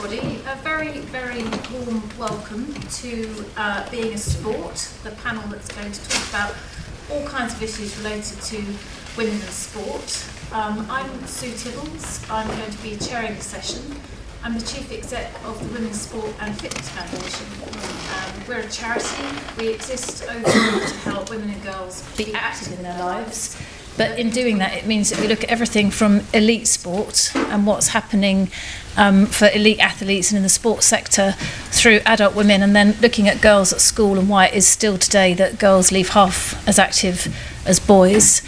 everybody. A very, very warm welcome to Being a Sport, the panel that's going to talk about all kinds of issues related to women in sport. I'm Sue Tibballs. I'm going to be chairing the session. I'm the Chief Exec of the Women's Sport and Fitness Foundation. We're a charity. We exist overall to help women and girls be active in their lives. But in doing that, it means that we look at everything from elite sport and what's happening for elite athletes and in the sports sector through adult women, and then looking at girls at school and why it is still today that girls leave half as active as boys.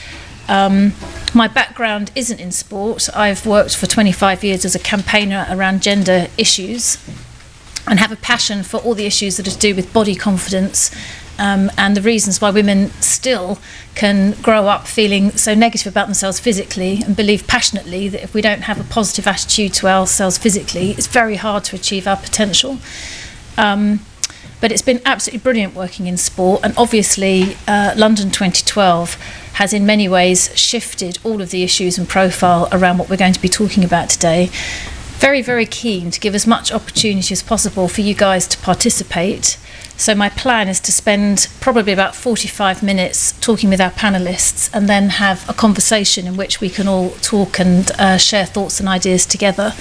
My background isn't in sport. I've worked for 25 years as a campaigner around gender issues and have a passion for all the issues that are to do with body confidence and the reasons why women still can grow up feeling so negative about themselves physically and believe passionately that if we don't have a positive attitude to ourselves physically, it's very hard to achieve our potential. But it's been absolutely brilliant working in sport, and obviously London 2012 has in many ways shifted all of the issues and profile around what we're going to be talking about today. Very, very keen to give as much opportunity as possible for you guys to participate. So my plan is to spend probably about 45 minutes talking with our panellists and then have a conversation in which we can all talk and share thoughts and ideas together.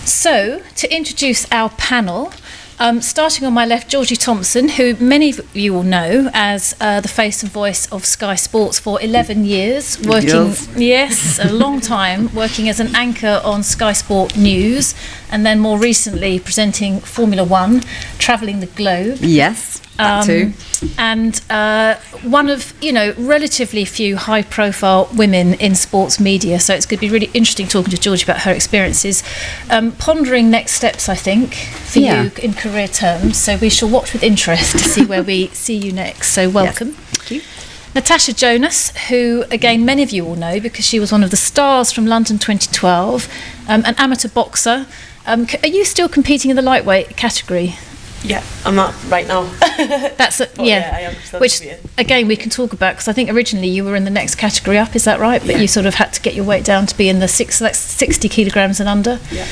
So to introduce our panel, starting on my left, Georgie Thompson, who many of you will know as the face and voice of Sky Sports for 11 years, working, yes, a long time, working as an anchor on Sky Sport News, and then more recently presenting Formula One, travelling the globe. Yes, that too. And one of, relatively few high-profile women in sports media, so it's going to be really interesting talking to Georgie about her experiences. Pondering next steps, I think, for you in career terms, so we shall watch with interest to see where we see you next. So welcome. Yes. Thank you. Natasha Jonas, who, again, many of you will know because she was one of the stars from London 2012, an amateur boxer. Are you still competing in the lightweight category? Yeah, I'm not right now. That's I am still which again we can talk about, because I think originally you were in the next category up, is that right? But you sort of had to get your weight down to be in the 60 kilograms and under. Yeah.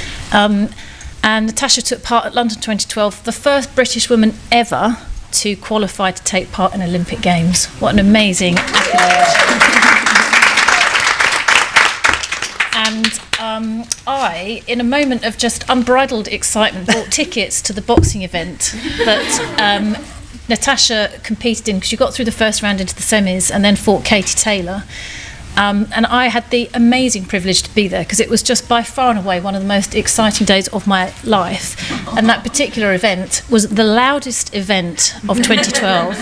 And Natasha took part at London 2012, the first British woman ever to qualify to take part in Olympic Games. What an amazing accolade. And I, in a moment of just unbridled excitement, bought tickets to the boxing event that Natasha competed in, because you got through the first round into the semis and then fought Katie Taylor. And I had the amazing privilege to be there because it was just by far and away one of the most exciting days of my life. And that particular event was the loudest event of 2012.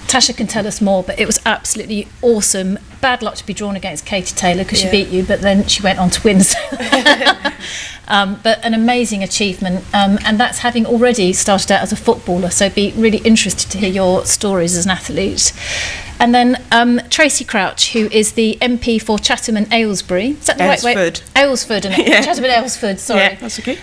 Tasha can tell us more, but it was absolutely awesome. Bad luck to be drawn against Katie Taylor because she beat you, but then she went on to win. But an amazing achievement, and that's having already started out as a footballer, so be really interested to hear your stories as an athlete. And then Tracey Crouch, who is the MP for Chatham and Aylesbury. Is that the right way? Aylesford. Chatham and Aylesford, sorry. Yeah, that's okay.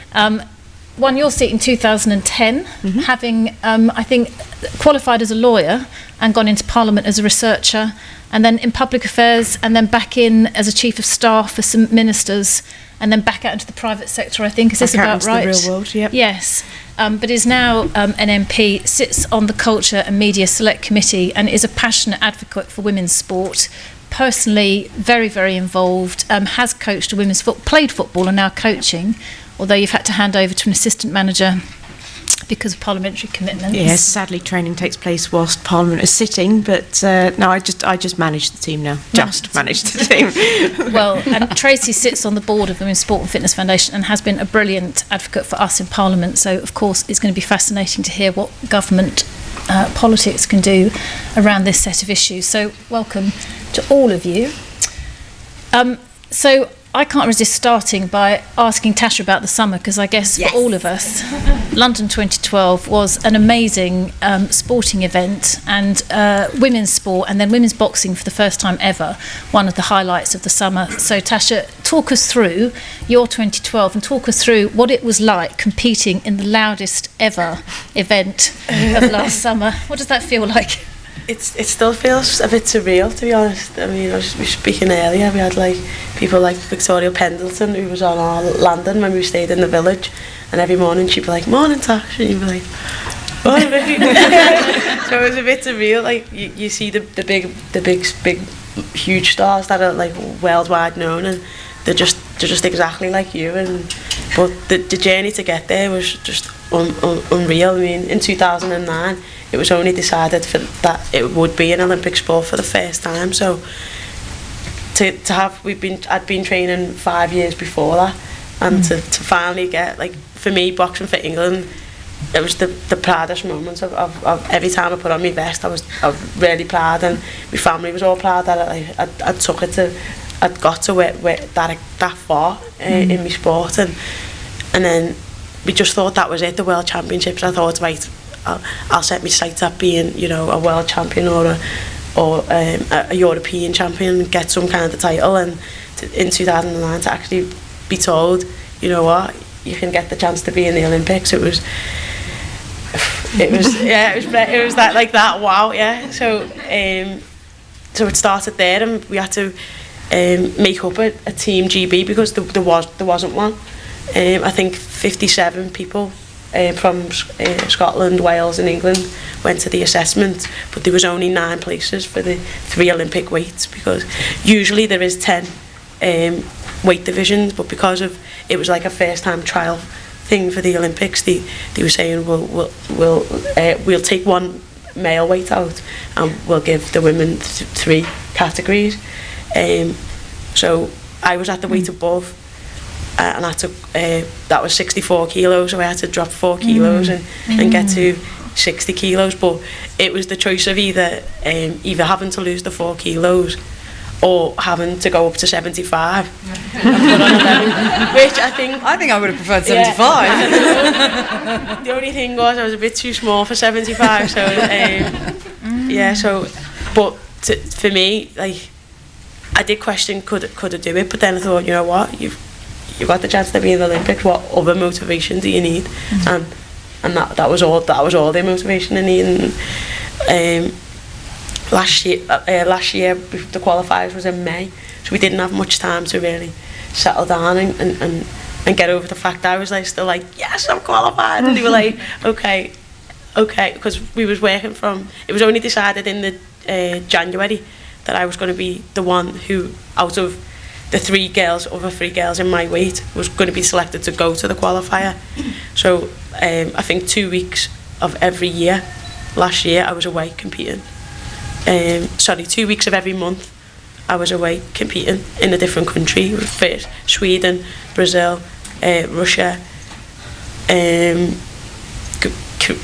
Won your seat in 2010, having, I think, qualified as a lawyer and gone into Parliament as a researcher, and then in public affairs, and then back in as a chief of staff for some ministers, and then back out into the private sector, I think. Is this about right? The real world, yep. Yes. But is now an MP, sits on the Culture and Media Select Committee, and is a passionate advocate for women's sport. Personally, very, very involved, has coached a women's played football and now coaching, although you've had to hand over to an assistant manager because of parliamentary commitments. Yes, sadly training takes place whilst Parliament is sitting, but no, I just manage the team now. Just manage the team. Well, and Tracey sits on the board of the Women's Sport and Fitness Foundation and has been a brilliant advocate for us in Parliament, so of course it's going to be fascinating to hear what government politics can do around this set of issues. So welcome to all of you. So I can't resist starting by asking Tasha about the summer, because I guess for all of us, London 2012 was an amazing sporting event, and women's sport and then women's boxing for the first time ever, one of the highlights of the summer. So Tasha, talk us through your 2012 and talk us through what it was like competing in the loudest ever event of last summer. What does that feel like? it still feels a bit surreal, to be honest. I mean, we were speaking earlier, we had like people like Victoria Pendleton, who was on our landing when we stayed in the village, and every morning she'd be like, "Morning, Tash," and you'd be like, "Morning." So it was a bit surreal. Like you see the big huge stars that are like worldwide known, and they're just exactly like you. But the journey to get there was just unreal. I mean, in 2009, it was only decided that it would be an Olympic sport for the first time. So I'd been training 5 years before that, and to finally get, like, for me, boxing for England, it was the proudest moment of every time I put on my vest. I was really proud, and my family was all proud that I'd got to where that far in my sport, and then we just thought that was it, the World Championships. I thought, right, I'll set my sights up being, you know, a world champion or a European champion, and get some kind of the title. And in 2009 to actually be told, you know what, you can get the chance to be in the Olympics, it was that, like that, wow, yeah. So it started there, and we had to make up a team GB, because there wasn't one. I think 57 people from Scotland, Wales and England went to the assessment, but there was only 9 places for the 3 Olympic weights, because usually there is 10 weight divisions, but because of it was like a first time trial thing for the Olympics, they were saying we'll take 1 male weight out, and we'll give the women 3 categories. So I was at the weight above, and I took that was 64 kilos, so I had to drop 4 kilos and get to 60 kilos. But it was the choice of either having to lose the 4 kilos or having to go up to 75 and put on 11, which I think I would have preferred 75. Yeah. The only thing was I was a bit too small for 75, so yeah. So, but for me, like, I did question could I do it, but then I thought, you know what, you've got the chance to be in the Olympics. What other motivation do you need? And that was all the motivation I needed. And last year the qualifiers was in May, so we didn't have much time to really settle down and get over the fact that I was like still like, yes, I'm qualified, and they were like, okay, because we was working from, it was only decided in the January that I was going to be the one who, out of the 3 girls in my weight, was going to be selected to go to the qualifier. So I think 2 weeks of every year, last year I was away competing. 2 weeks of every month I was away competing in a different country. First Sweden, Brazil, Russia,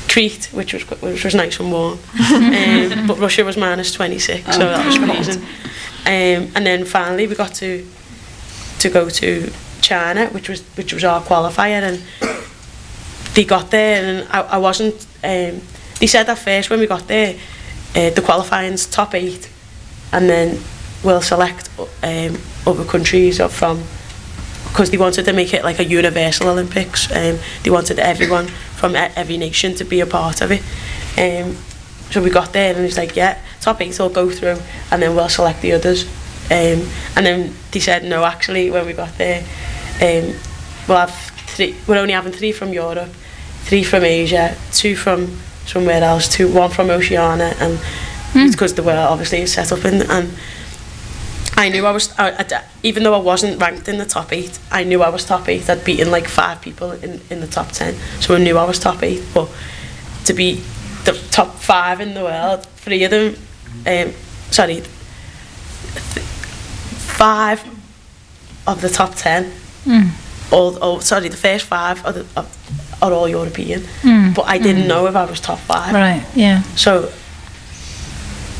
Crete, which was nice and warm, but Russia was -26, so that was freezing. And then finally we got to go to China, which was our qualifier, and they got there, and I wasn't. They said at first when we got there, the qualifying's top 8, and then we'll select other countries from, because they wanted to make it like a universal Olympics. They wanted everyone from every nation to be a part of it. So we got there, and it's like, yeah, top 8 will go through, and then we'll select the others. And then they said, no, actually, when we got there, we'll have 3. We're only having 3 from Europe, 3 from Asia, 2 from somewhere else, 1 from Oceania, and because the world obviously is set up in. And I knew even though I wasn't ranked in the top 8, I knew I was top 8. I'd beaten like 5 people in the top 10, so I knew I was top 8. But to be the top 5 in the world, 3 of them, 5 of the top 10, the first 5 are all European, but I didn't know if I was top 5. Right, yeah. So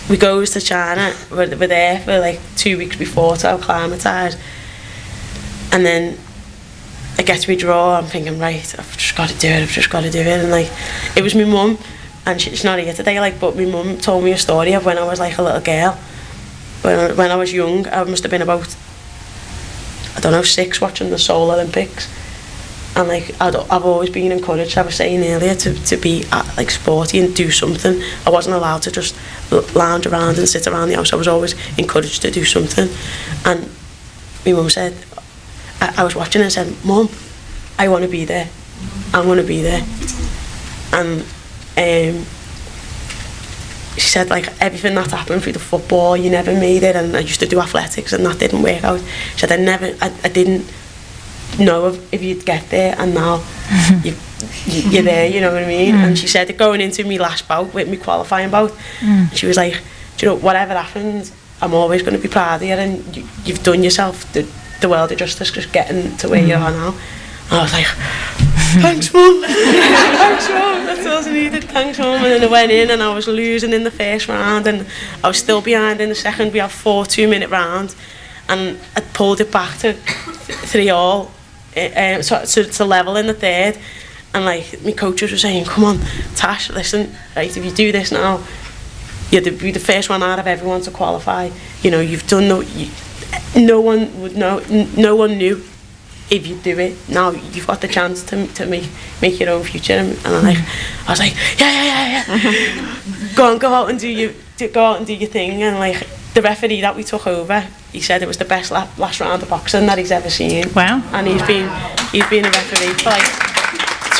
we goes to China, we're there for like 2 weeks before to acclimatise, and then I get to my draw, I'm thinking, right, I've just got to do it, and like, it was my mum, and she's not here today, like, but my mum told me a story of when I was like a little girl, when I was young. I must have been about, I don't know, 6, watching the Seoul Olympics, And like I've always been encouraged, I was saying earlier, to be like sporty and do something. I wasn't allowed to just lounge around and sit around the house. I was always encouraged to do something. And my mum said, I was watching and said, Mum, I want to be there. I want to be there. And she said, like, everything that's happened through the football, you never made it. And I used to do athletics and that didn't work out. She said, I didn't know if you'd get there, and now you're there, you know what I mean? And she said, going into me last bout, with me qualifying bout, she was like, do you know, whatever happens, I'm always going to be proud of you, and you've done yourself the world of justice just getting to where you are now. And I was like, thanks, Mum. Thanks, Mum. That's all I needed. Thanks, Mum. And then I went in and I was losing in the first round and I was still behind in the second. We had 4 2-minute rounds and I pulled it back to 3-all, so to level in the third. And like my coaches were saying, come on, Tash, listen, right, if you do this now, you'll be the first one out of everyone to qualify. You know, you've done no one would know, no one knew if you do it. Now you've got the chance to make your own future. And I was like, yeah. go out and do your thing. And like the referee that we took over, he said it was the best last round of boxing that he's ever seen. Wow. And he's been a referee for like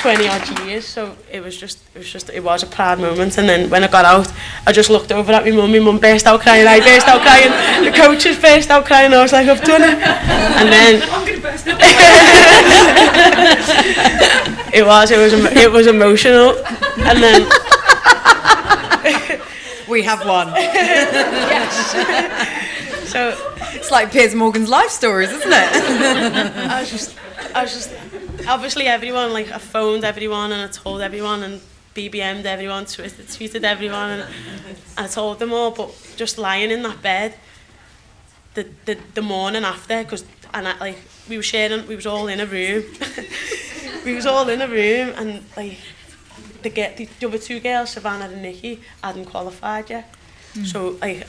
20 odd years, so it was a proud moment. And then when I got out, I just looked over at my mum burst out crying, I burst out crying, the coaches burst out crying, I was like, I've done it. And then I'm gonna burst out. it was emotional. And then we have won. Yes. So it's like Piers Morgan's life stories, isn't it? I was just obviously everyone, like I phoned everyone and I told everyone and BBM'd everyone, tweeted everyone and I told them all, but just lying in that bed the morning after, we was all in a room. We was all in a room and like the other 2 girls, Savannah and Nikki, hadn't qualified yet. So like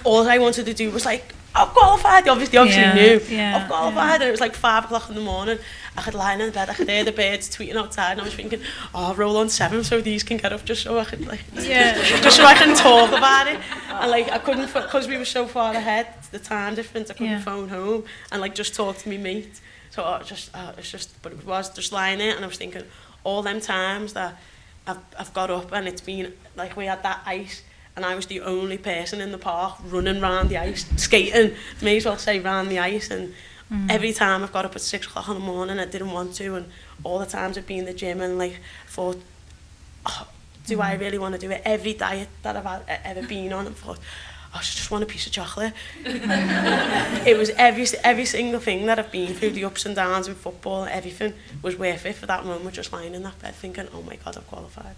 all I wanted to do was like, I've qualified. They obviously knew. I've qualified. And it was like 5 o'clock in the morning. I could lie in bed, I could hear the birds tweeting outside, and I was thinking, I'll roll on 7 so these can get up just so I could just so I can talk about it. And like I couldn't, because we were so far ahead, the time difference, I couldn't phone home and like just talk to me mate. So but it was just lying there, and I was thinking all them times that I've got up and it's been like we had that ice. And I was the only person in the park running around the ice, skating, may as well say round the ice. And every time I've got up at 6 o'clock in the morning, I didn't want to. And all the times I've been in the gym and like thought, do I really want to do it? Every diet that I've ever been on, and thought, I just want a piece of chocolate. It was every single thing that I've been through, the ups and downs in football, everything was worth it for that moment, just lying in that bed thinking, oh my God, I've qualified.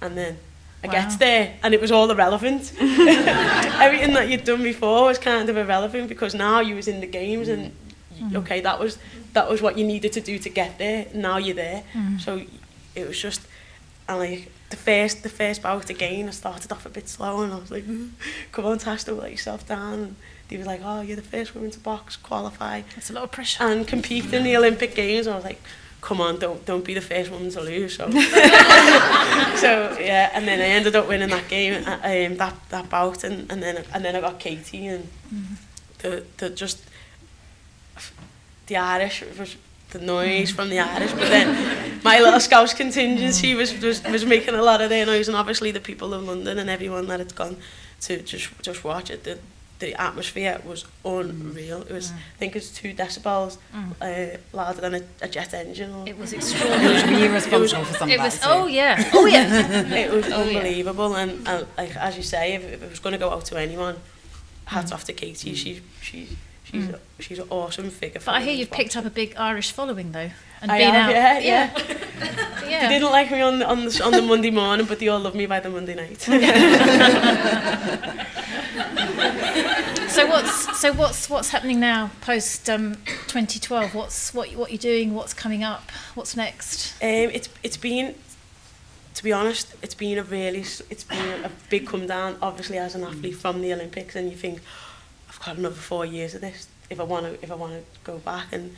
And then I get there and it was all irrelevant. Everything that you'd done before was kind of irrelevant because now you was in the games and okay, that was what you needed to do to get there. Now you're there. So it was just, and like the first bout again, I started off a bit slow and I was like, come on Tash, don't let yourself down. And they was like, oh, you're the first woman to box, qualify. That's a lot of pressure. And compete in the Olympic Games. And I was like, come on, don't be the first woman to lose. So, so yeah, and then I ended up winning that game, that bout, and then I got Katie, and the Irish was the noise from the Irish, but then my little Scouse contingency was making a lot of their noise, and obviously the people of London and everyone that had gone to just watch it. The atmosphere was unreal. It was, I think it's 2 decibels louder than a jet engine. It was extraordinary. Were you responsible for some of that too? Oh yeah. It was unbelievable, and like as you say, if it was going to go out to anyone, hats off to Katie. She's an awesome figure. But I hear you've picked up a big Irish following though, and I been have, out. Yeah. They didn't like me on the Monday morning, but they all love me by the Monday night. So what's happening now post 2012? What you're doing? What's coming up? What's next? It's been, to be honest, it's been a big come down. Obviously, as an athlete from the Olympics, and you think, I've got another 4 years of this if I want to go back, and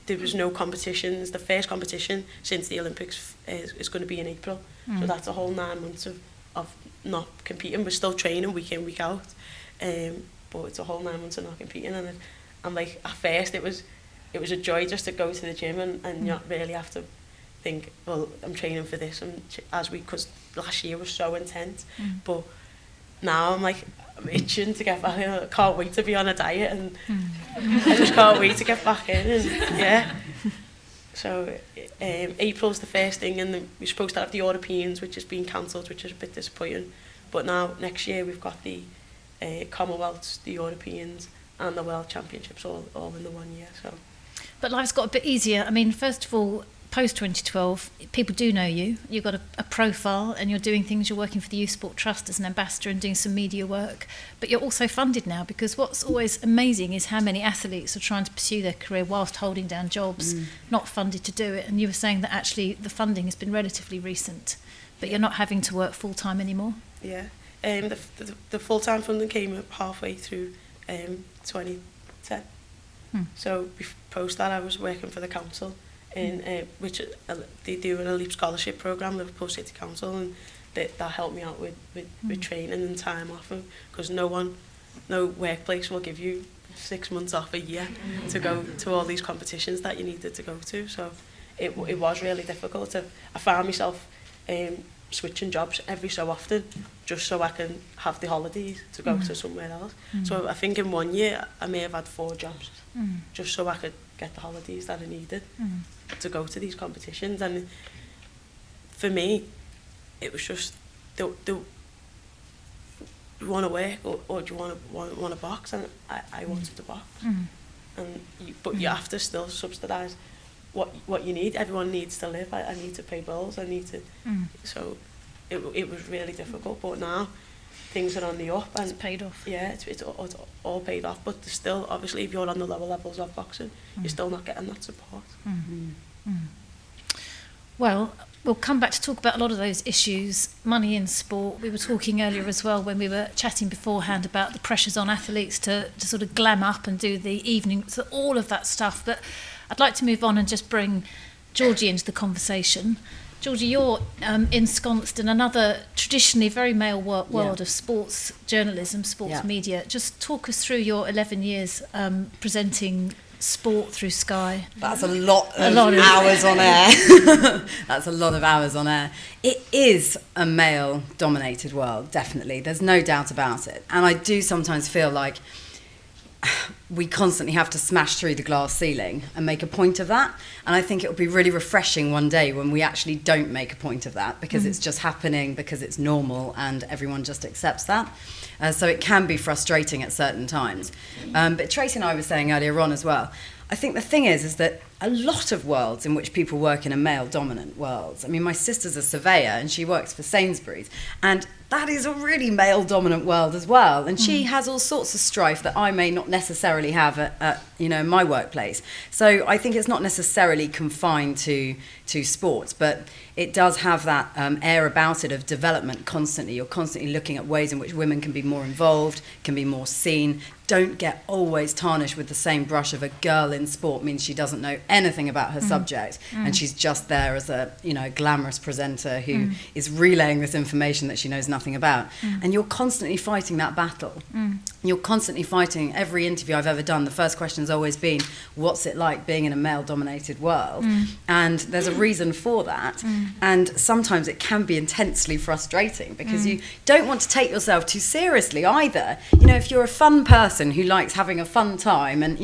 there was no competitions. The first competition since the Olympics is going to be in April. So that's a whole 9 months of not competing. We're still training week in, week out. But it's a whole 9 months of not competing. And like, at first it was a joy just to go to the gym and not really have to think, well, I'm training for this. Because last year was so intense. But now I'm like, I'm itching to get back in. I can't wait to be on a diet, and I just can't wait to get back in. And yeah. So April's the first thing, and then we're supposed to have the Europeans, which has been cancelled, which is a bit disappointing. But now next year we've got the Commonwealths, the Europeans, and the World Championships all in the 1 year. So. But life's got a bit easier. I mean, first of all, post 2012, people do know you. You've got a profile, and you're doing things. You're working for the Youth Sport Trust as an ambassador and doing some media work. But you're also funded now, because what's always amazing is how many athletes are trying to pursue their career whilst holding down jobs, not funded to do it. And you were saying that actually the funding has been relatively recent, but you're not having to work full-time anymore. Yeah. The full-time funding came up halfway through 2010. So post that, I was working for the council, in which they do an elite scholarship program, Liverpool City Council, and that helped me out with training and time off, because no workplace will give you 6 months off a year to go to all these competitions that you needed to go to. So it was really difficult. I found myself switching jobs every so often, just so I can have the holidays to go to somewhere else. So I think in 1 year I may have had 4 jobs, just so I could get the holidays that I needed to go to these competitions. And for me, it was just, do you want to work, or do you want to box? And I wanted to box. But you have to still subsidise what you need. Everyone needs to live. I need to pay bills. I need to. So it was really difficult. But now things are on the up, and it's paid off. Yeah, it's all paid off. But there's still, obviously, if you're on the lower levels of boxing, you're still not getting that support. Well, we'll come back to talk about a lot of those issues. Money in sport. We were talking earlier as well, when we were chatting beforehand, about the pressures on athletes to sort of glam up and do the evening, so all of that stuff. But I'd like to move on and just bring Georgie into the conversation. Georgie, you're ensconced in another traditionally very male world of sports journalism, sports media. Just talk us through your 11 years presenting sport through Sky. That's a lot of hours on air. That's a lot of hours on air. It is a male-dominated world, definitely. There's no doubt about it. And I do sometimes feel like we constantly have to smash through the glass ceiling and make a point of that. And I think it will be really refreshing one day when we actually don't make a point of that, because it's just happening, because it's normal, and everyone just accepts that. So it can be frustrating at certain times. But Tracey and I were saying earlier on as well, I think the thing is that a lot of worlds in which people work in a male-dominant world. I mean, my sister's a surveyor and she works for Sainsbury's, and that is a really male-dominant world as well. And she has all sorts of strife that I may not necessarily have at my workplace. So I think it's not necessarily confined to sports, but it does have that air about it of development constantly. You're constantly looking at ways in which women can be more involved, can be more seen. Don't get always tarnished with the same brush of a girl in sport means she doesn't know anything about her subject, and she's just there as a glamorous presenter who is relaying this information that she knows nothing about. And you're constantly fighting that battle. You're constantly fighting. Every interview I've ever done, the first question has always been, what's it like being in a male-dominated world? And there's a reason for that. And sometimes it can be intensely frustrating, because you don't want to take yourself too seriously either. If you're a fun person who likes having a fun time and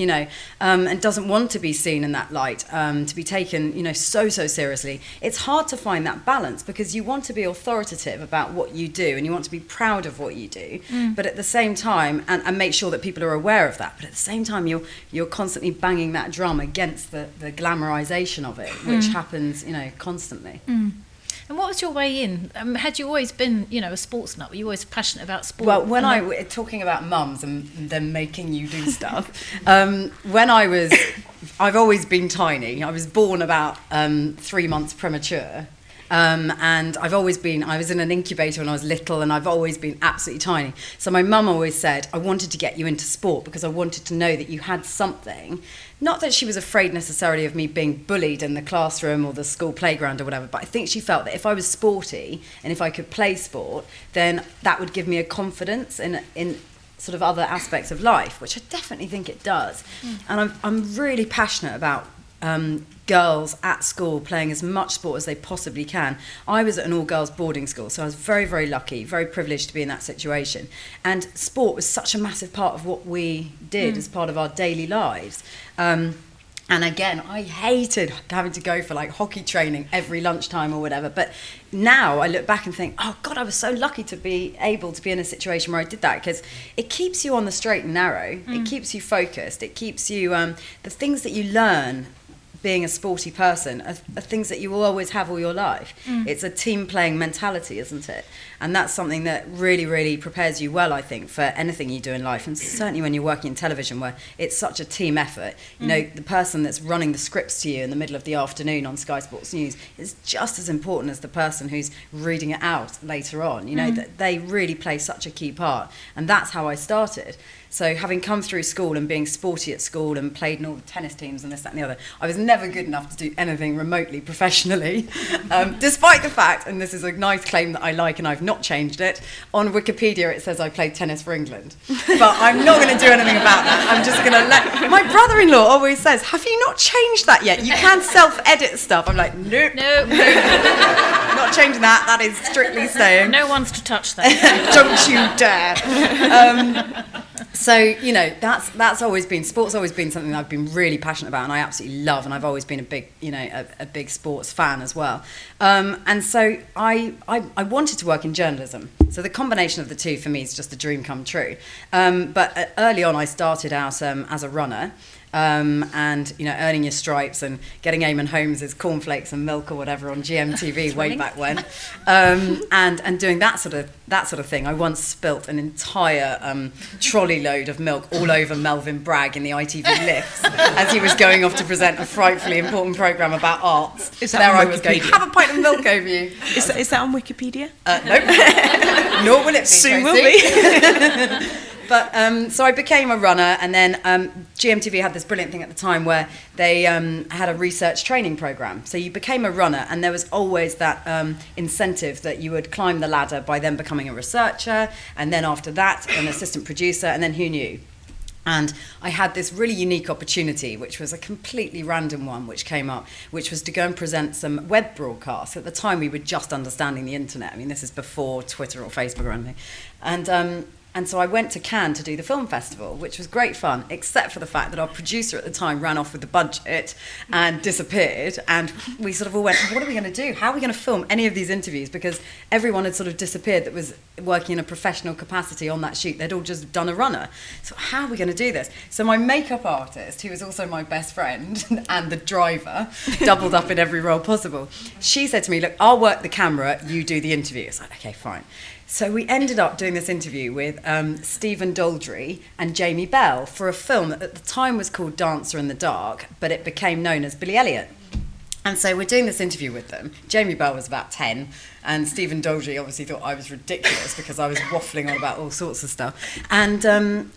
and doesn't want to be seen in that light, to be taken so seriously, it's hard to find that balance, because you want to be authoritative about what you do and you want to be proud of what you do, but at the same time, and make sure that people are aware of that, but at the same time you're constantly banging that drum against the glamorization of it, which happens constantly. And what was your way in? Had you always been, a sports nut? Were you always passionate about sport? Well, when talking about mums and them making you do stuff, I've always been tiny. I was born about 3 months premature. And I was in an incubator when I was little, and I've always been absolutely tiny. So my mum always said, I wanted to get you into sport because I wanted to know that you had something, not that she was afraid necessarily of me being bullied in the classroom or the school playground or whatever, but I think she felt that if I was sporty and if I could play sport, then that would give me a confidence in sort of other aspects of life, which I definitely think it does. And I'm really passionate about girls at school playing as much sport as they possibly can. I was at an all-girls boarding school, so I was very, very lucky, very privileged to be in that situation. And sport was such a massive part of what we did as part of our daily lives. And again, I hated having to go for like hockey training every lunchtime or whatever. But now I look back and think, oh God, I was so lucky to be able to be in a situation where I did that, because it keeps you on the straight and narrow. It keeps you focused. It keeps you, the things that you learn being a sporty person are things that you will always have all your life. It's a team playing mentality, isn't it? And that's something that really, really prepares you well, I think, for anything you do in life. And certainly when you're working in television, where it's such a team effort, you know, the person that's running the scripts to you in the middle of the afternoon on Sky Sports News is just as important as the person who's reading it out later on. You know, that they really play such a key part. And that's how I started. So having come through school and being sporty at school and played in all the tennis teams and this, that and the other, I was never good enough to do anything remotely professionally, despite the fact, and this is a nice claim that I like and I've not changed it, on Wikipedia it says I played tennis for England. But I'm not going to do anything about that. I'm just going to let... My brother-in-law always says, have you not changed that yet? You can self-edit stuff. I'm like, nope. No. Not changing that. That is strictly staying. No one's to touch that. Don't you dare. So, you know, that's always been, sport's always been something that I've been really passionate about and I absolutely love, and I've always been a big, you know, a big sports fan as well. And so I wanted to work in journalism. So the combination of the two for me is just a dream come true. But early on I started out as a runner. And, you know, earning your stripes and getting Eamon Holmes' cornflakes and milk or whatever on GMTV way back when, and doing that sort of thing. I once spilt an entire trolley load of milk all over Melvin Bragg in the ITV lifts as he was going off to present a frightfully important programme about arts. Is that there on I was going, have a pint of milk over you. Is that on Wikipedia? Nope. Nor will it be, Soon Tracey. will be. But so I became a runner, and then GMTV had this brilliant thing at the time where they had a research training program. So you became a runner, and there was always that incentive that you would climb the ladder by then becoming a researcher, and then after that, an assistant producer, and then who knew? And I had this really unique opportunity, which was a completely random one, which came up, which was to go and present some web broadcasts. At the time, we were just understanding the internet. I mean, this is before Twitter or Facebook or anything. And so I went to Cannes to do the film festival, which was great fun, except for the fact that our producer at the time ran off with the budget and disappeared. And we sort of all went, what are we going to do? How are we going to film any of these interviews? Because everyone had sort of disappeared that was working in a professional capacity on that shoot. They'd all just done a runner. So how are we going to do this? So my makeup artist, who was also my best friend and the driver, doubled up in every role possible. She said to me, look, I'll work the camera, you do the interview. It's like, okay, fine. So we ended up doing this interview with Stephen Daldry and Jamie Bell for a film that at the time was called Dancer in the Dark, but it became known as Billy Elliot. And so we're doing this interview with them. Jamie Bell was about 10, and Stephen Daldry obviously thought I was ridiculous because I was waffling on about all sorts of stuff. And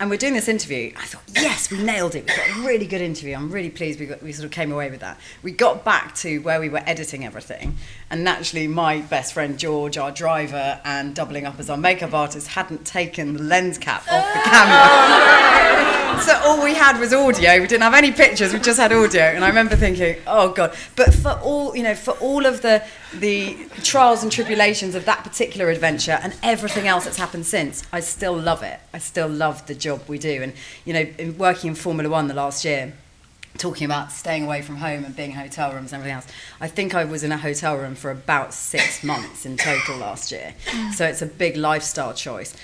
we're doing this interview. I thought, yes, we nailed it. We got a really good interview. I'm really pleased we sort of came away with that. We got back to where we were editing everything, and naturally my best friend George, our driver, and doubling up as our makeup artist, hadn't taken the lens cap off the camera. So all we had was audio. We didn't have any pictures. We just had audio. And I remember thinking, oh God. But for all of the trials and tribulations of that particular adventure and everything else that's happened since, I still love it. I still love the job we do. And, you know, in working in Formula One the last year, talking about staying away from home and being in hotel rooms and everything else, I think I was in a hotel room for about 6 months in total last year. So it's a big lifestyle choice.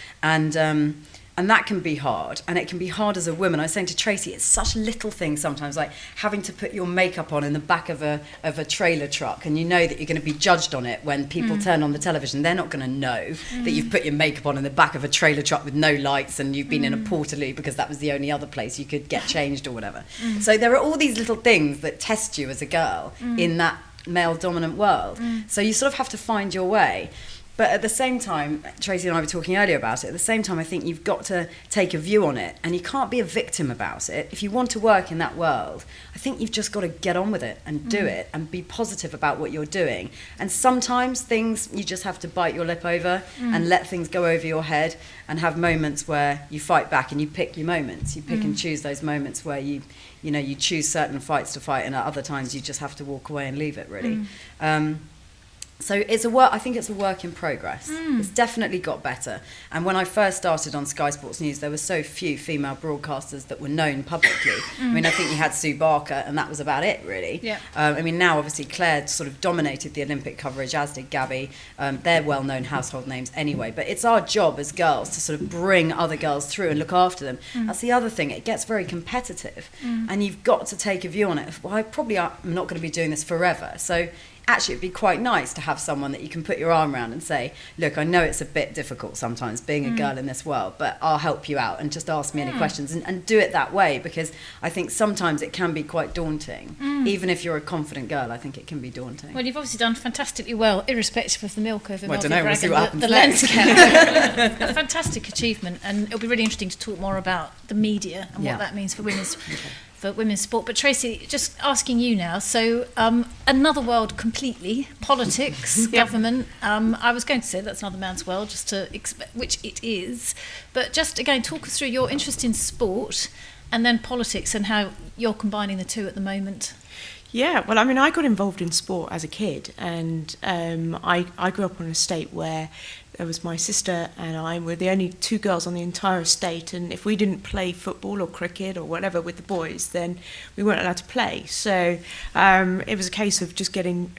And that can be hard, and it can be hard as a woman. I was saying to Tracey, it's such little things sometimes, like having to put your makeup on in the back of a trailer truck, and you know that you're going to be judged on it when people turn on the television. They're not going to know that you've put your makeup on in the back of a trailer truck with no lights, and you've been in a portaloo because that was the only other place you could get changed or whatever. So there are all these little things that test you as a girl in that male-dominant world. So you sort of have to find your way. But at the same time, Tracey and I were talking earlier about it, at the same time I think you've got to take a view on it, and you can't be a victim about it. If you want to work in that world, I think you've just got to get on with it and do it and be positive about what you're doing. And sometimes things you just have to bite your lip over and let things go over your head, and have moments where you fight back and you pick your moments. You pick and choose those moments where you choose certain fights to fight, and at other times you just have to walk away and leave it, really. So I think it's a work in progress. It's definitely got better. And when I first started on Sky Sports News, there were so few female broadcasters that were known publicly. I mean, I think you had Sue Barker, and that was about it, really. Yeah. I mean, now obviously Claire sort of dominated the Olympic coverage, as did Gabby. They're well-known household names anyway. But it's our job as girls to sort of bring other girls through and look after them. That's the other thing. It gets very competitive, and you've got to take a view on it. Well, I'm not going to be doing this forever. So actually it'd be quite nice to have someone that you can put your arm around and say, look, I know it's a bit difficult sometimes being a girl in this world, but I'll help you out, and just ask me any questions, and do it that way, because I think sometimes it can be quite daunting. Even if you're a confident girl, I think it can be daunting. Well, you've obviously done fantastically well, irrespective of the milk over Well, I Melville don't know, we'll see what Dragon, happens the lens cap. A fantastic achievement, and it'll be really interesting to talk more about the media and what that means for women's sport. But Tracey, just asking you now, so another world completely, politics, government. I was going to say that's another man's world, just to which it is. But just again, talk us through your interest in sport and then politics, and how you're combining the two at the moment. Yeah, well, I mean, I got involved in sport as a kid, and I grew up on an estate where there was my sister and I were the only two girls on the entire estate, and if we didn't play football or cricket or whatever with the boys, then we weren't allowed to play. So it was a case of just getting,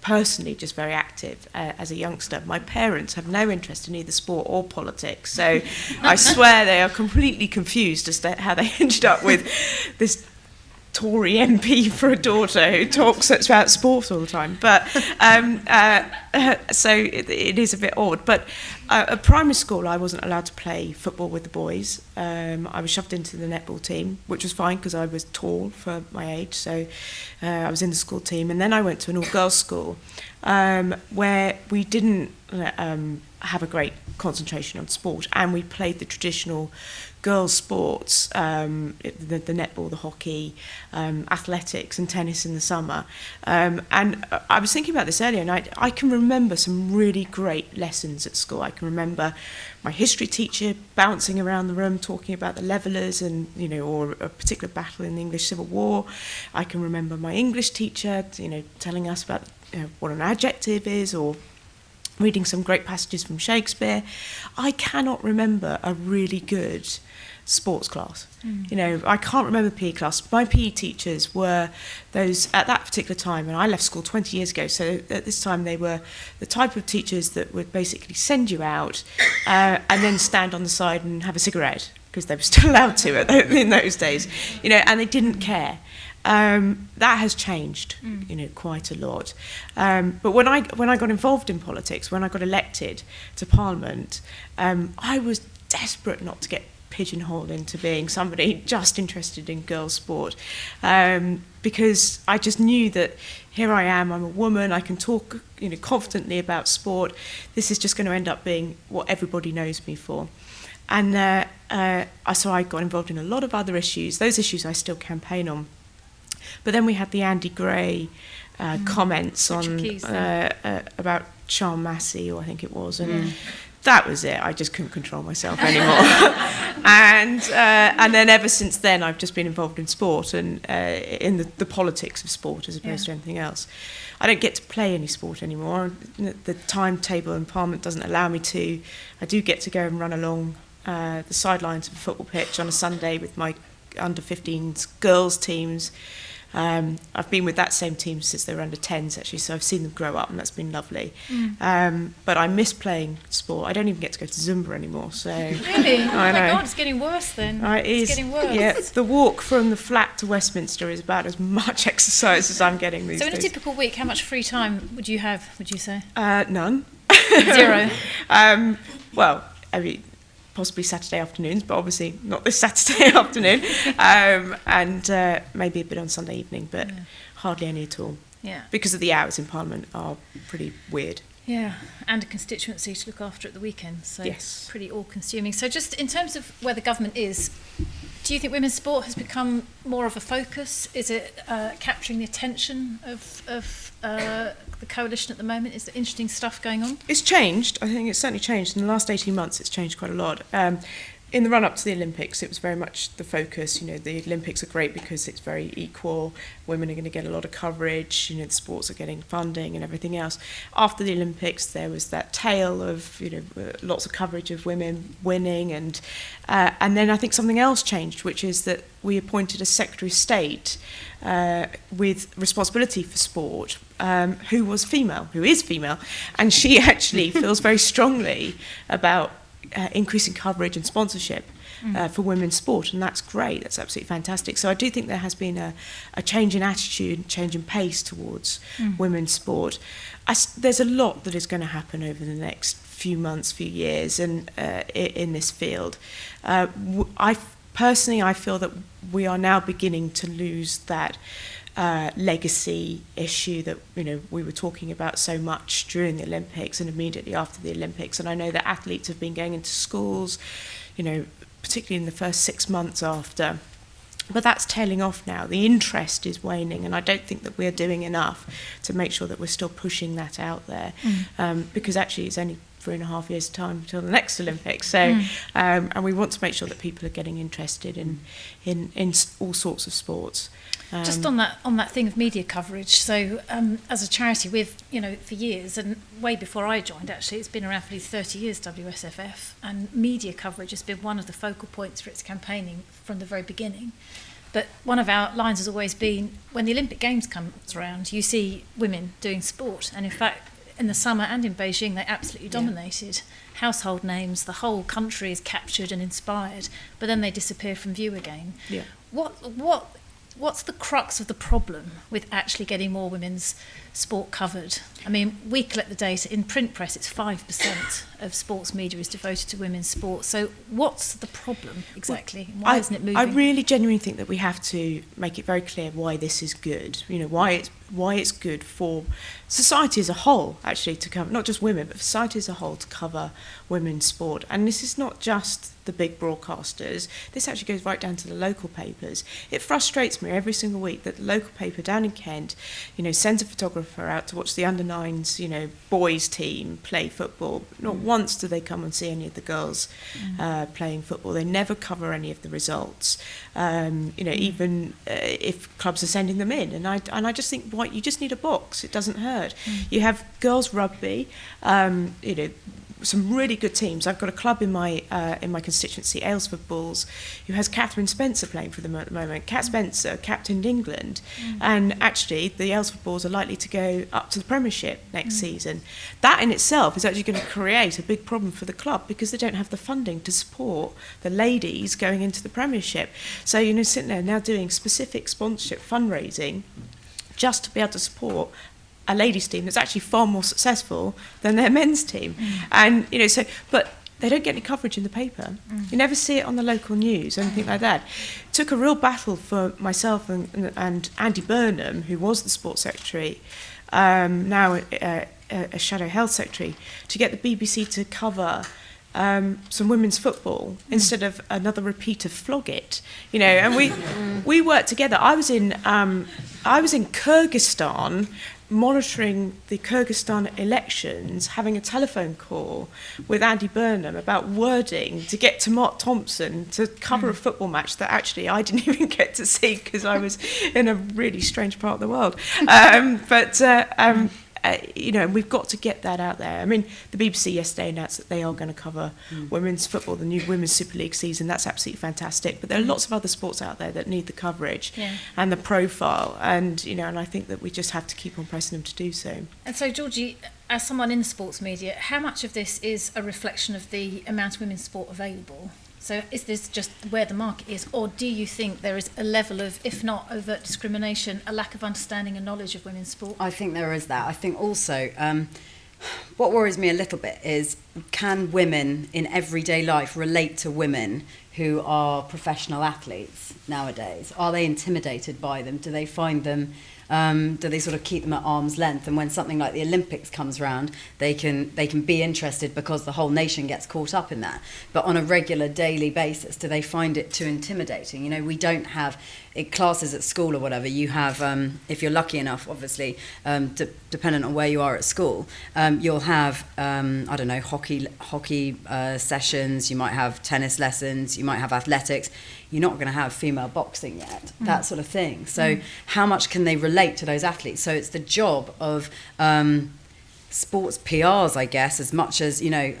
personally just very active as a youngster. My parents have no interest in either sport or politics, so I swear they are completely confused as to how they ended up with this Tory MP for a daughter who talks about sport all the time. But so it is a bit odd. But at primary school, I wasn't allowed to play football with the boys. I was shoved into the netball team, which was fine because I was tall for my age. So I was in the school team. And then I went to an all-girls school where we didn't have a great concentration on sport, and we played the traditional girls' sports, the netball, the hockey, athletics and tennis in the summer. And I was thinking about this earlier, and I can remember some really great lessons at school. I can remember my history teacher bouncing around the room talking about the levellers and, or a particular battle in the English Civil War. I can remember my English teacher, telling us about what an adjective is, or reading some great passages from Shakespeare. I cannot remember a really good sports class. I can't remember PE class. My PE teachers were those, at that particular time, and I left school 20 years ago, so at this time they were the type of teachers that would basically send you out and then stand on the side and have a cigarette, because they were still allowed to in those days, and they didn't care. That has changed, quite a lot. But when I got involved in politics, when I got elected to Parliament, I was desperate not to get pigeonholed into being somebody just interested in girls' sport, because I just knew that here I am, I'm a woman, I can talk, confidently about sport. This is just going to end up being what everybody knows me for. And so I got involved in a lot of other issues. Those issues I still campaign on. But then we had the Andy Gray comments on about Charm Massey, or I think it was, and that was it. I just couldn't control myself anymore. and then ever since then, I've just been involved in sport and in the politics of sport as opposed to anything else. I don't get to play any sport anymore. The timetable in Parliament doesn't allow me to. I do get to go and run along the sidelines of a football pitch on a Sunday with my under-15s girls teams. I've been with that same team since they were under 10s, actually, so I've seen them grow up, and that's been lovely. But I miss playing sport. I don't even get to go to Zumba anymore. So really? Oh my God, it's getting worse then. It's getting worse. Yeah, the walk from the flat to Westminster is about as much exercise as I'm getting these days. So in a typical week, how much free time would you have, would you say? None. Zero? Well, I mean, possibly Saturday afternoons, but obviously not this Saturday afternoon, and maybe a bit on Sunday evening, but hardly any at all. Yeah. Because of the hours in Parliament are pretty weird. Yeah, and a constituency to look after at the weekend, so Yes. pretty all-consuming. So just in terms of where the government is, do you think women's sport has become more of a focus? Is it capturing the attention of the coalition at the moment? Is there interesting stuff going on? It's changed. I think it's certainly changed. In the last 18 months, it's changed quite a lot. In the run-up to the Olympics, it was very much the focus. You know, the Olympics are great because it's very equal. Women are going to get a lot of coverage. You know, the sports are getting funding and everything else. After the Olympics, there was that tale of, you know, lots of coverage of women winning. And then I think something else changed, which is that we appointed a Secretary of State with responsibility for sport, who is female. And she actually feels very strongly about increasing coverage and sponsorship for women's sport, and that's great. That's absolutely fantastic. So I do think there has been a change in attitude, change in pace towards women's sport. There's a lot that is going to happen over the next few months, few years, and in this field. I feel that we are now beginning to lose that legacy issue that, you know, we were talking about so much during the Olympics and immediately after the Olympics. And I know that athletes have been going into schools, you know, particularly in the first 6 months after. But that's tailing off now. The interest is waning, and I don't think that we're doing enough to make sure that we're still pushing that out there, because actually it's only 3.5 years' time until the next Olympics. So, and we want to make sure that people are getting interested in all sorts of sports. Just on that thing of media coverage, so as a charity, we've, you know, for years, and way before I joined actually, it's been around for 30 years, WSFF, and media coverage has been one of the focal points for its campaigning from the very beginning. But one of our lines has always been, when the Olympic Games comes around, you see women doing sport, and in fact, in the summer and in Beijing, they absolutely dominated. Household names, the whole country is captured and inspired, but then they disappear from view again. Yeah. What's the crux of the problem with actually getting more women's sport covered? I mean, we collect the data. In print press, it's 5% of sports media is devoted to women's sport. So what's the problem exactly? Why isn't it moving? I really genuinely think that we have to make it very clear why this is good. You know, why it's good for society as a whole, actually, to cover, not just women, but society as a whole, to cover women's sport. And this is not just the big broadcasters. This actually goes right down to the local papers. It frustrates me every single week that the local paper down in Kent, you know, sends a photographer out to watch the under-9s, you know, boys team play football. Not once do they come and see any of the girls playing football. They never cover any of the results. You know, even if clubs are sending them in. And I just think, you just need a box. It doesn't hurt. You have girls rugby, you know, some really good teams. I've got a club in my constituency, Aylesford Bulls, who has Catherine Spencer playing for them at the moment. Cat Spencer captained England, and actually the Aylesford Bulls are likely to go up to the Premiership next season. That in itself is actually going to create a big problem for the club because they don't have the funding to support the ladies going into the Premiership. So, you know, sitting there now doing specific sponsorship fundraising just to be able to support a ladies' team that's actually far more successful than their men's team. And, you know, so, but they don't get any coverage in the paper. You never see it on the local news or anything like that. It took a real battle for myself and Andy Burnham, who was the sports secretary, now a shadow health secretary, to get the BBC to cover some women's football instead of another repeat of Flog It, you know. And we worked together. I was in Kyrgyzstan, monitoring the Kyrgyzstan elections, having a telephone call with Andy Burnham about wording to get Tomat Thompson to cover a football match that actually I didn't even get to see because I was in a really strange part of the world. You know, we've got to get that out there. I mean, the BBC yesterday announced that they are going to cover women's football, the new Women's Super League season. That's absolutely fantastic. But there are lots of other sports out there that need the coverage and the profile. And, you know, and I think that we just have to keep on pressing them to do so. And so, Georgie, as someone in the sports media, how much of this is a reflection of the amount of women's sport available? So is this just where the market is, or do you think there is a level of, if not overt discrimination, a lack of understanding and knowledge of women's sport? I think there is that. I think also what worries me a little bit is can women in everyday life relate to women who are professional athletes nowadays? Are they intimidated by them? Do they find them, do they sort of keep them at arm's length? And when something like the Olympics comes round, they can be interested because the whole nation gets caught up in that. But on a regular daily basis, do they find it too intimidating? You know, we don't have classes at school or whatever. You have, if you're lucky enough, obviously, dependent on where you are at school, you'll have, I don't know, hockey sessions, you might have tennis lessons, you might have athletics. You're not going to have female boxing yet, that sort of thing. So how much can they relate to those athletes? So it's the job of sports PRs, I guess, as much as, you know,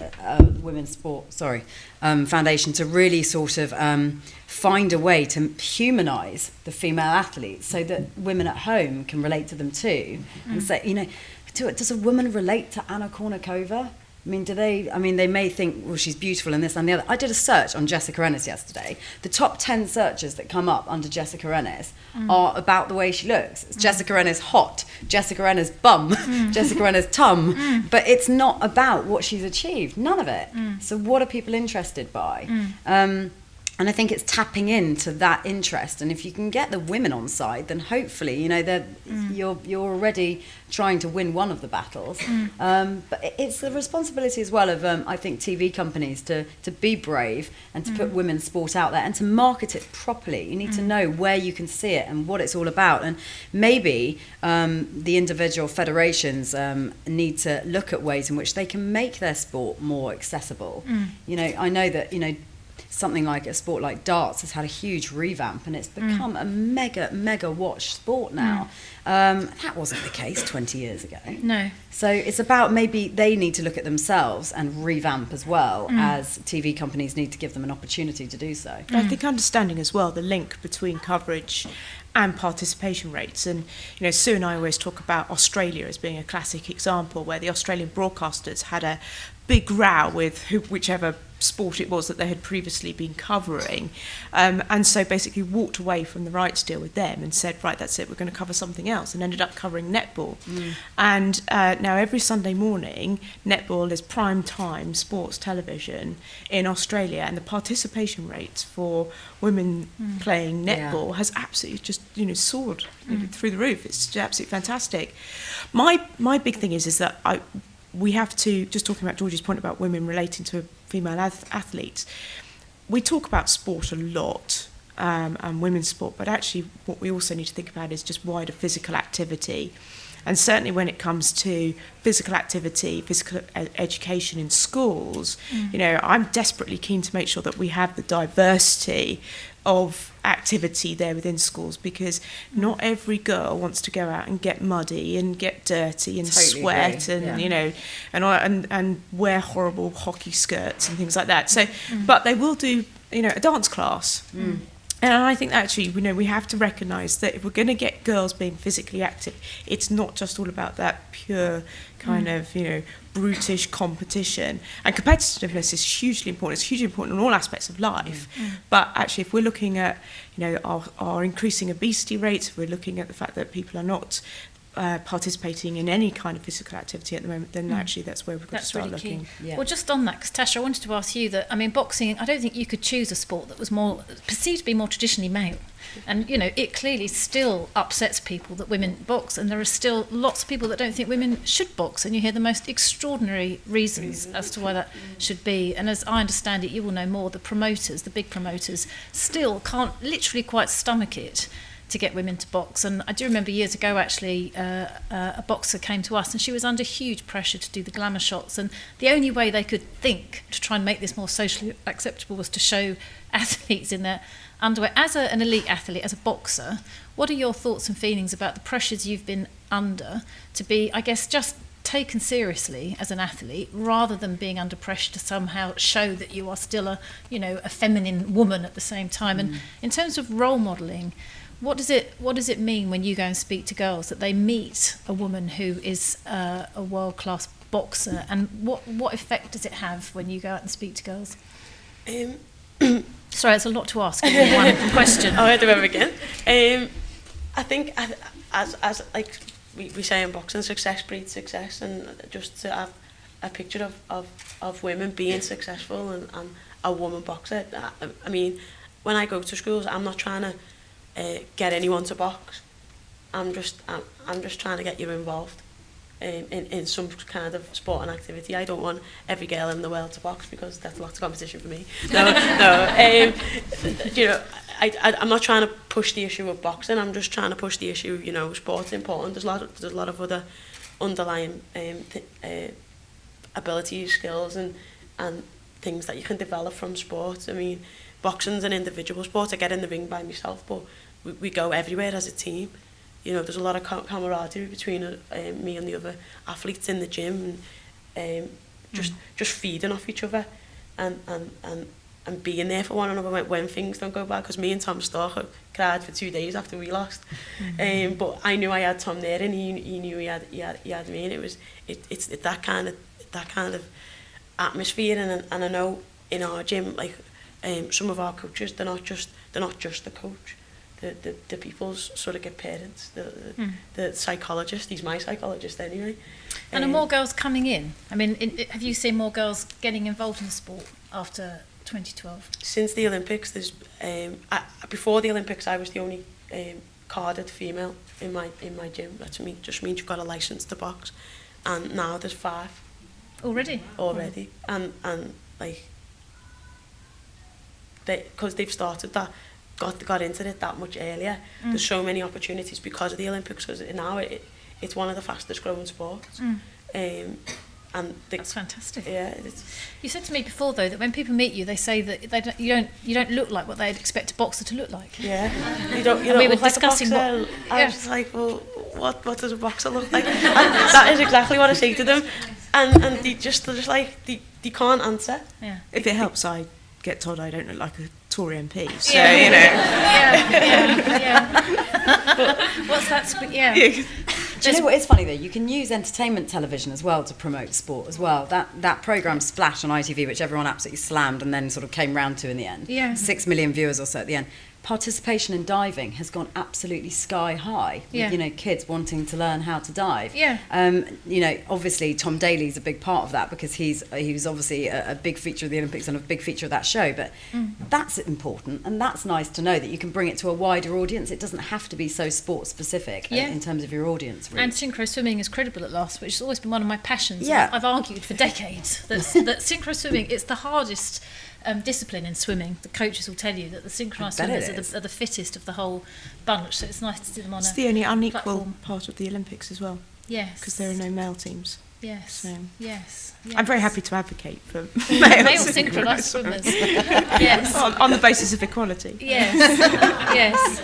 Women's Sport, Foundation, to really sort of find a way to humanise the female athletes so that women at home can relate to them too. And say, you know, does a woman relate to Anna Kournikova? I mean, they may think, well, she's beautiful and this and the other. I did a search on Jessica Ennis yesterday. The top 10 searches that come up under Jessica Ennis are about the way she looks. It's Jessica Ennis hot, Jessica Ennis bum, Jessica Ennis tum. But it's not about what she's achieved. None of it. So what are people interested by? And I think it's tapping into that interest. And if you can get the women on side, then hopefully, you know, you're already trying to win one of the battles. But it's the responsibility as well of, I think, TV companies to be brave and to put women's sport out there and to market it properly. You need to know where you can see it and what it's all about. And maybe the individual federations need to look at ways in which they can make their sport more accessible. You know, I know that, you know, something like a sport like darts has had a huge revamp and it's become a mega watched sport now. That wasn't the case 20 years ago. No. So it's about maybe they need to look at themselves and revamp as well, as TV companies need to give them an opportunity to do so. I think understanding as well the link between coverage and participation rates. And, you know, Sue and I always talk about Australia as being a classic example where the Australian broadcasters had a big row with whichever sport it was that they had previously been covering, and so basically walked away from the rights deal with them and said, right, that's it, we're going to cover something else, and ended up covering netball. And now every Sunday morning netball is prime time sports television in Australia, and the participation rates for women playing netball has absolutely just, you know, soared through the roof. It's absolutely fantastic. My big thing is that we have to, just talking about Georgie's point about women relating to female athletes, we talk about sport a lot, and women's sport, but actually what we also need to think about is just wider physical activity. And certainly when it comes to physical activity, physical education in schools, you know, I'm desperately keen to make sure that we have the diversity of activity there within schools, because not every girl wants to go out and get muddy and get dirty and sweat and you know and wear horrible hockey skirts and things like that. So but they will do, you know, a dance class. And I think actually, you know, we have to recognise that if we're going to get girls being physically active, it's not just all about that pure kind of, you know, brutish competition. And competitiveness is hugely important. It's hugely important in all aspects of life. But actually, if we're looking at, you know, our increasing obesity rates, if we're looking at the fact that people are not participating in any kind of physical activity at the moment, then actually that's where we've got to start really looking. Well, just on that, because Tasha, I wanted to ask you that, I mean, boxing, I don't think you could choose a sport that was more perceived to be more traditionally male. And, you know, it clearly still upsets people that women box, and there are still lots of people that don't think women should box, and you hear the most extraordinary reasons as to why that should be. And as I understand it, you will know more, the promoters, the big promoters, still can't literally quite stomach it to get women to box. And I do remember years ago actually a boxer came to us and she was under huge pressure to do the glamour shots, and the only way they could think to try and make this more socially acceptable was to show athletes in their underwear. As an elite athlete, as a boxer, what are your thoughts and feelings about the pressures you've been under to be, I guess, just taken seriously as an athlete rather than being under pressure to somehow show that you are still a, you know, a feminine woman at the same time? And in terms of role modelling, what does it mean when you go and speak to girls that they meet a woman who is a world-class boxer, and what effect does it have when you go out and speak to girls? Sorry, it's a lot to ask in one question. I'll do it again. I think as like we say in boxing, success breeds success, and just to have a picture of women being successful and a woman boxer. I mean, when I go to schools, I'm not trying to get anyone to box. I'm just trying to get you involved in some kind of sport and activity. I don't want every girl in the world to box because that's lots of competition for me. No. You know, I'm not trying to push the issue of boxing. I'm just trying to push the issue. You know, sport's important. There's a lot of other underlying abilities, skills, and things that you can develop from sport. I mean, boxing's an individual sport. I get in the ring by myself, but we go everywhere as a team. You know, there's a lot of camaraderie between me and the other athletes in the gym, and just feeding off each other, and being there for one another when things don't go bad. Because me and Tom Stark cried for 2 days after we lost, but I knew I had Tom there, and he knew he had me, and it's that kind of atmosphere. And I know in our gym, like some of our coaches, they're not just the coach. The people's surrogate parents, the psychologist. He's my psychologist anyway. And are more girls coming in? I mean, have you seen more girls getting involved in the sport after 2012? Since the Olympics, there's before the Olympics, I was the only carded female in my gym. That just means you've got a license to box, and now there's 5 already, and like because they've started that. Got into it that much earlier. There's so many opportunities because of the Olympics, because now it's one of the fastest growing sports. And that's fantastic. Yeah. You said to me before though that when people meet you, they say that you don't look like what they'd expect a boxer to look like. Yeah. You don't we were look discussing like a boxer. I was just like, well, what does a boxer look like? And that is exactly what I say to them, and they're just like they can't answer. Yeah. If it helps, I get told I don't look like a Tory MP, so yeah. you know. Yeah. What's that? Yeah. Do you know what is funny though? You can use entertainment television as well to promote sport as well. That programme Splash on ITV, which everyone absolutely slammed and then sort of came round to in the end. Yeah. 6 million viewers or so at the end. Participation in diving has gone absolutely sky high. Yeah. With, you know, kids wanting to learn how to dive. Yeah. You know, obviously Tom Daly's a big part of that because he was obviously a big feature of the Olympics and a big feature of that show. But that's important, and that's nice to know that you can bring it to a wider audience. It doesn't have to be so sport specific in terms of your audience. Really. And synchro swimming is credible at last, which has always been one of my passions. Yeah. I've argued for decades that synchro swimming is the hardest discipline in swimming. The coaches will tell you that the synchronised swimmers are the fittest of the whole bunch, so it's nice to see them on It's the only unequal platform. part of the Olympics as well. Yes. Because there are no male teams. Yes. So Yes. I'm very happy to advocate for male synchronised swimmers. Yes. on the basis of equality. Yes. Yes.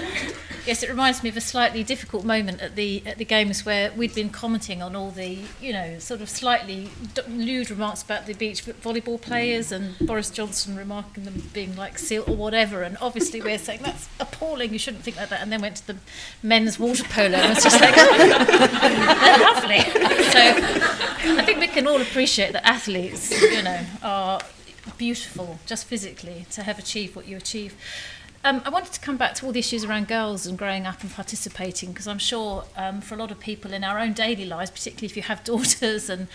Yes, it reminds me of a slightly difficult moment at the games where we'd been commenting on all the, you know, sort of slightly lewd remarks about the beach volleyball players and Boris Johnson remarking them being like seal or whatever, and obviously we're saying that's appalling, you shouldn't think like that, and then went to the men's water polo and it's just like they're lovely. So I think we can all appreciate that athletes, you know, are beautiful just physically to have achieved what you achieve. I wanted to come back to all the issues around girls and growing up and participating, because I'm sure for a lot of people in our own daily lives, particularly if you have daughters, and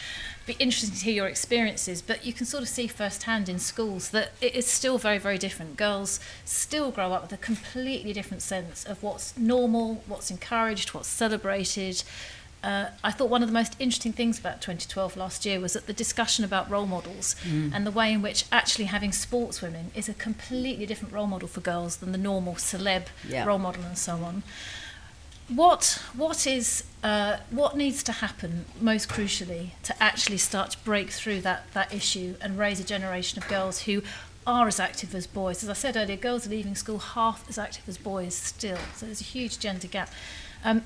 it'd be interesting to hear your experiences, but you can sort of see firsthand in schools that it is still very, very different. Girls still grow up with a completely different sense of what's normal, what's encouraged, what's celebrated. I thought one of the most interesting things about 2012 last year was that the discussion about role models and the way in which actually having sportswomen is a completely different role model for girls than the normal celeb role model and so on. What needs to happen most crucially to actually start to break through that issue and raise a generation of girls who are as active as boys? As I said earlier, girls are leaving school half as active as boys still, so there's a huge gender gap.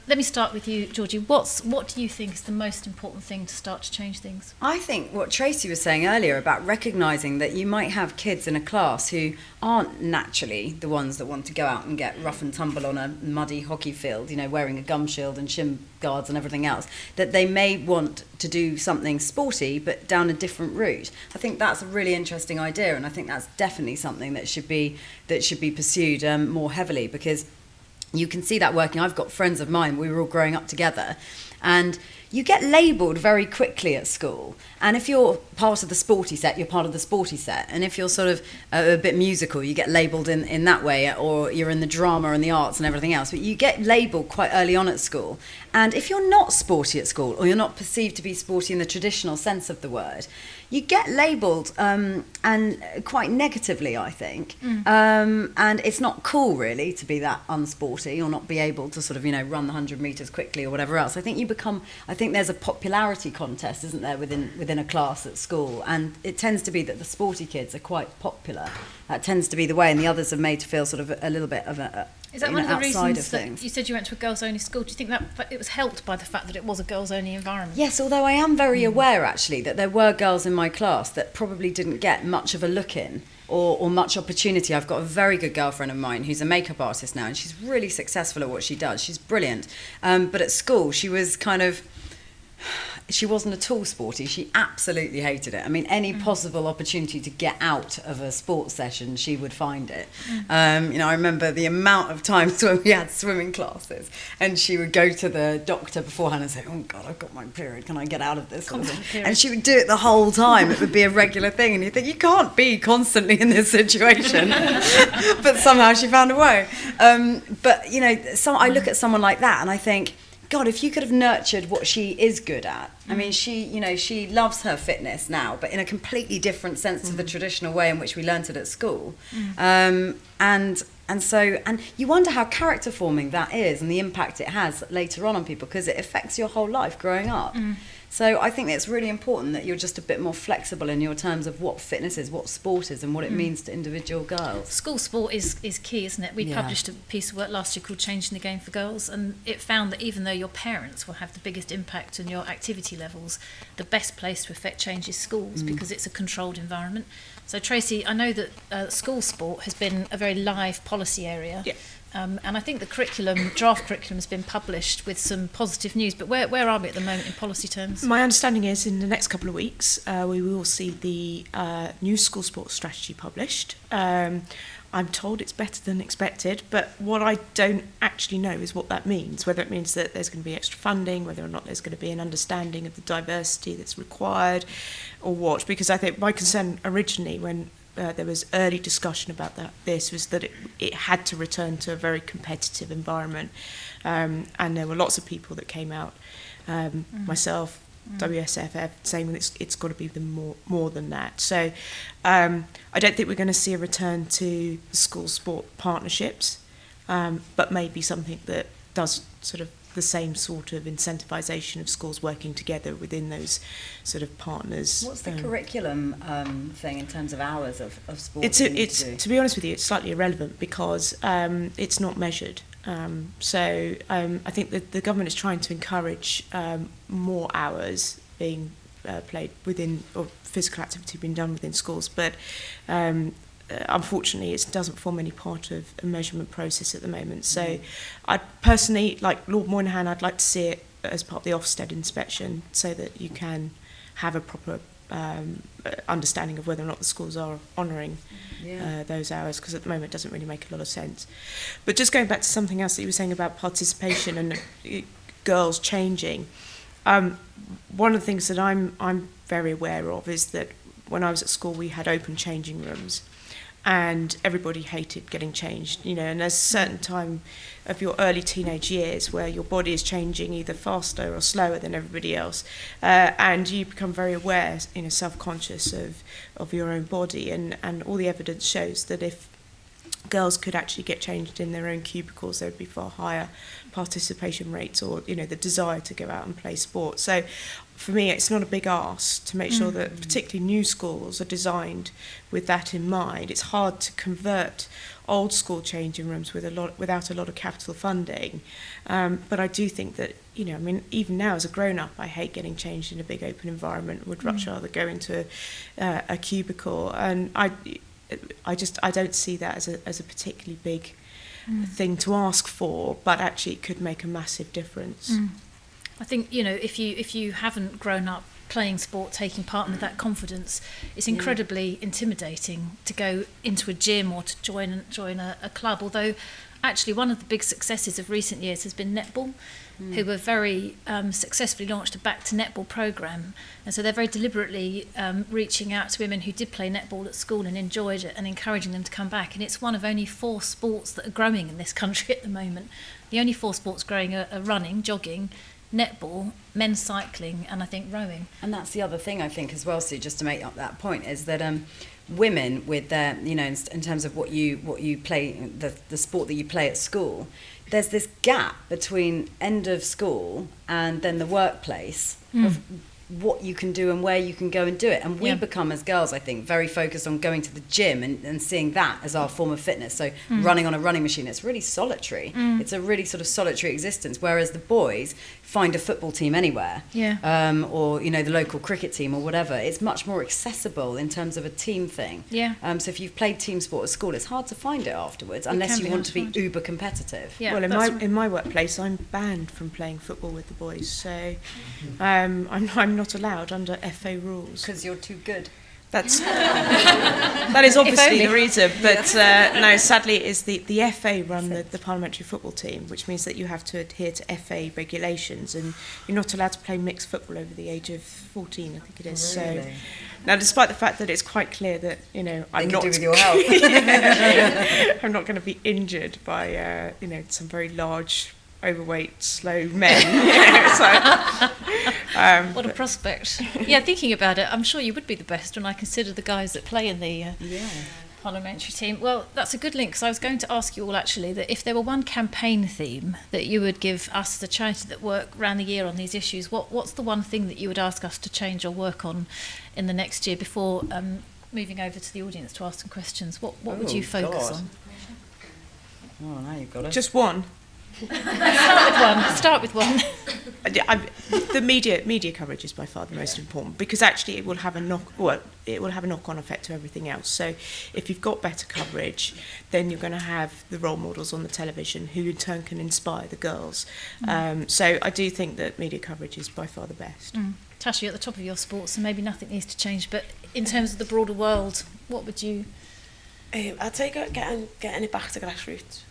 Let me start with you, Georgie. What do you think is the most important thing to start to change things? I think what Tracey was saying earlier about recognising that you might have kids in a class who aren't naturally the ones that want to go out and get rough and tumble on a muddy hockey field, you know, wearing a gum shield and shin guards and everything else, that they may want to do something sporty but down a different route. I think that's a really interesting idea, and I think that's definitely something that should be pursued more heavily, because you can see that working. I've got friends of mine, we were all growing up together, and you get labelled very quickly at school. And if you're part of the sporty set, you're part of the sporty set. And if you're sort of a bit musical, you get labelled in that way, or you're in the drama and the arts and everything else. But you get labelled quite early on at school. And if you're not sporty at school, or you're not perceived to be sporty in the traditional sense of the word, you get labelled and quite negatively, I think. And it's not cool, really, to be that unsporty or not be able to sort of, run the 100 metres quickly or whatever else. I think there's a popularity contest, isn't there, within a class at school, and it tends to be that the sporty kids are quite popular. That tends to be the way, and the others are made to feel sort of a little bit of Is that one of the outside reasons of that things. you said you went to a girls-only school? Do you think that it was helped by the fact that it was a girls-only environment? Yes, although I am very aware, actually, that there were girls in my class that probably didn't get much of a look in or much opportunity. I've got a very good girlfriend of mine who's a makeup artist now, and she's really successful at what she does. She's brilliant. But at school, she was she wasn't at all sporty. She absolutely hated it. I mean, any possible opportunity to get out of a sports session, she would find it. I remember the amount of times when we had swimming classes and she would go to the doctor beforehand and say, oh God, I've got my period, can I get out of this? Sort of thing? And she would do it the whole time. It would be a regular thing, and you think, you can't be constantly in this situation. But somehow she found a way. I look at someone like that and I think, God, if you could have nurtured what she is good at. I mean, she loves her fitness now, but in a completely different sense to the traditional way in which we learnt it at school. And you wonder how character forming that is and the impact it has later on people, because it affects your whole life growing up. So I think it's really important that you're just a bit more flexible in your terms of what fitness is, what sport is, and what it means to individual girls. School sport is key, isn't it? We published a piece of work last year called Changing the Game for Girls, and it found that even though your parents will have the biggest impact on your activity levels, the best place to affect change is schools, because it's a controlled environment. So Tracey, I know that school sport has been a very live policy area. Yeah. And I think the draft curriculum has been published with some positive news, but where are we at the moment in policy terms? My understanding is in the next couple of weeks we will see the new school sports strategy published. I'm told it's better than expected, but what I don't actually know is what that means, whether it means that there's going to be extra funding, whether or not there's going to be an understanding of the diversity that's required, or what. Because I think my concern originally when there was early discussion about this was that it had to return to a very competitive environment, and there were lots of people that came out, myself, WSFF, saying that it's got to be more than that. So I don't think we're going to see a return to school sport partnerships, but maybe something that does sort of the same sort of incentivisation of schools working together within those sort of partners. What's the curriculum thing in terms of hours of sport? It's to be honest with you, it's slightly irrelevant because it's not measured. So I think that the government is trying to encourage more hours being played within, or physical activity being done within schools, but unfortunately it doesn't form any part of a measurement process at the moment. So I personally, like Lord Moynihan, I'd like to see it as part of the Ofsted inspection so that you can have a proper understanding of whether or not the schools are honouring those hours, because at the moment it doesn't really make a lot of sense. But just going back to something else that you were saying about participation and girls changing, one of the things that I'm very aware of is that when I was at school we had open changing rooms, and everybody hated getting changed, and there's a certain time of your early teenage years where your body is changing either faster or slower than everybody else, and you become very aware, self-conscious of your own body, and all the evidence shows that if girls could actually get changed in their own cubicles, there would be far higher participation rates, or the desire to go out and play sport. So for me, it's not a big ask to make sure that particularly new schools are designed with that in mind. It's hard to convert old school changing rooms without a lot of capital funding, but I do think that even now as a grown-up, I hate getting changed in a big open environment. Would much rather go into a cubicle, and I don't see that as a particularly big thing to ask for, but actually it could make a massive difference. I think if you haven't grown up playing sport, taking part with that confidence, it's incredibly intimidating to go into a gym or to join a club. Although actually one of the big successes of recent years has been netball, who were very successfully launched a Back to Netball programme. And so they're very deliberately reaching out to women who did play netball at school and enjoyed it and encouraging them to come back. And it's one of only 4 sports that are growing in this country at the moment. The only 4 sports growing are running, jogging, netball, men's cycling, and I think rowing. And that's the other thing I think as well, Sue, just to make up that point, is that women with their, you know, in terms of what you play, the sport that you play at school, there's this gap between end of school and then the workplace of what you can do and where you can go and do it. And we become, as girls, I think, very focused on going to the gym and seeing that as our form of fitness. So running on a running machine, it's really solitary. It's a really sort of solitary existence. Whereas the boys find a football team anywhere, or, you know, the local cricket team or whatever. It's much more accessible in terms of a team thing. So if you've played team sport at school, it's hard to find it afterwards unless you want to be uber competitive. Well, in my workplace, I'm banned from playing football with the boys, so I'm not allowed under FA rules. Because you're too good. That is obviously the reason, but no, sadly it is the FA run the parliamentary football team, which means that you have to adhere to FA regulations, and you're not allowed to play mixed football over the age of 14, I think it is. Really? So now, despite the fact that it's quite clear that, you know, I'm not do with your health. I'm not going to be injured by you know, some very large, overweight, slow men. What a prospect. Yeah, thinking about it, I'm sure you would be the best when I consider the guys that play in the parliamentary team. Well, that's a good link, because I was going to ask you all actually that if there were one campaign theme that you would give us, the charity that work around the year on these issues, what's the one thing that you would ask us to change or work on in the next year before moving over to the audience to ask some questions? What would you focus on? Oh, now you've got it. Just one. Start with one. The media coverage is by far the most important, because actually it will have a knock-on effect to everything else. So if you've got better coverage, then you're going to have the role models on the television who in turn can inspire the girls. So I do think that media coverage is by far the best. Tasha, you're at the top of your sport, so maybe nothing needs to change, but in terms of the broader world, what would you... I'd say getting it back to grassroots,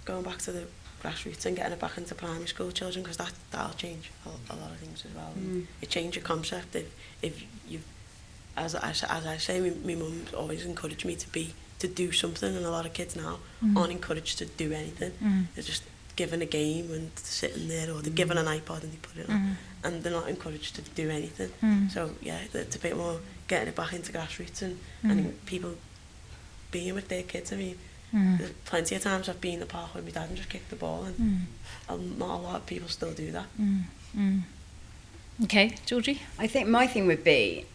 going back to the grassroots and getting it back into primary school children, because that'll change a lot of things as well. It change your concept if you, as I say, my mum always encouraged me to do something, and a lot of kids now aren't encouraged to do anything. They're just given a game and sitting there, or they're given an iPod and they put it on, and they're not encouraged to do anything. So yeah, it's a bit more getting it back into grassroots and people being with their kids. I mean, there's plenty of times I've been in the park with my dad and just kicked the ball, and not a lot of people still do that. Okay, Georgie? I think my thing would be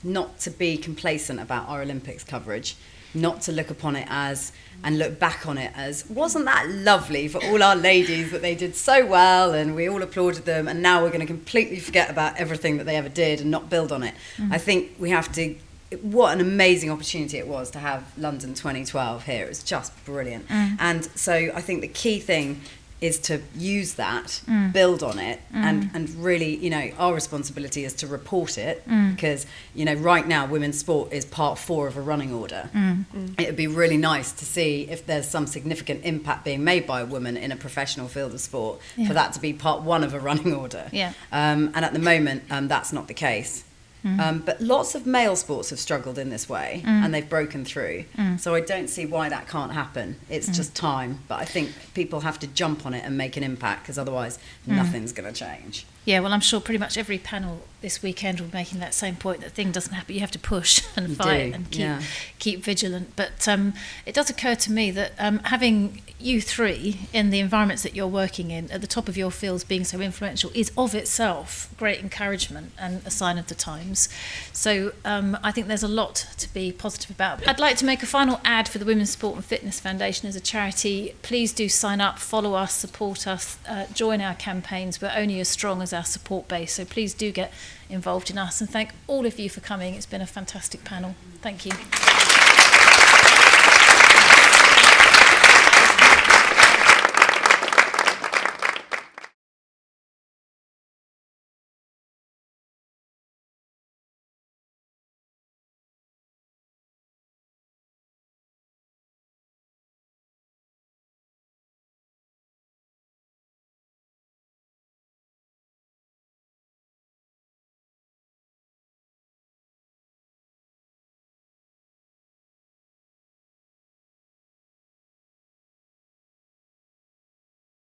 not to be complacent about our Olympics coverage, not to look upon it as, and look back on it as, wasn't that lovely for all our ladies that they did so well and we all applauded them, and now we're going to completely forget about everything that they ever did and not build on it. I think we have to... What an amazing opportunity it was to have London 2012 here. It was just brilliant. And so I think the key thing is to use that, build on it, and really, you know, our responsibility is to report it, because, you know, right now women's sport is part 4 of a running order. It would be really nice to see if there's some significant impact being made by a woman in a professional field of sport, for that to be part 1 of a running order. And at the moment, that's not the case. But lots of male sports have struggled in this way, and they've broken through. So I don't see why that can't happen. It's just time. But I think people have to jump on it and make an impact, because otherwise nothing's going to change. Yeah, well, I'm sure pretty much every panel this weekend will be making that same point, that thing doesn't happen. You have to push and fight and keep vigilant. But it does occur to me that having you three in the environments that you're working in, at the top of your fields, being so influential, is of itself great encouragement and a sign of the times. So I think there's a lot to be positive about. I'd like to make a final ad for the Women's Sport and Fitness Foundation as a charity. Please do sign up, follow us, support us, join our campaigns. We're only as strong as our support base, so please do get involved in us, and thank all of you for coming. It's been a fantastic panel. Thank you.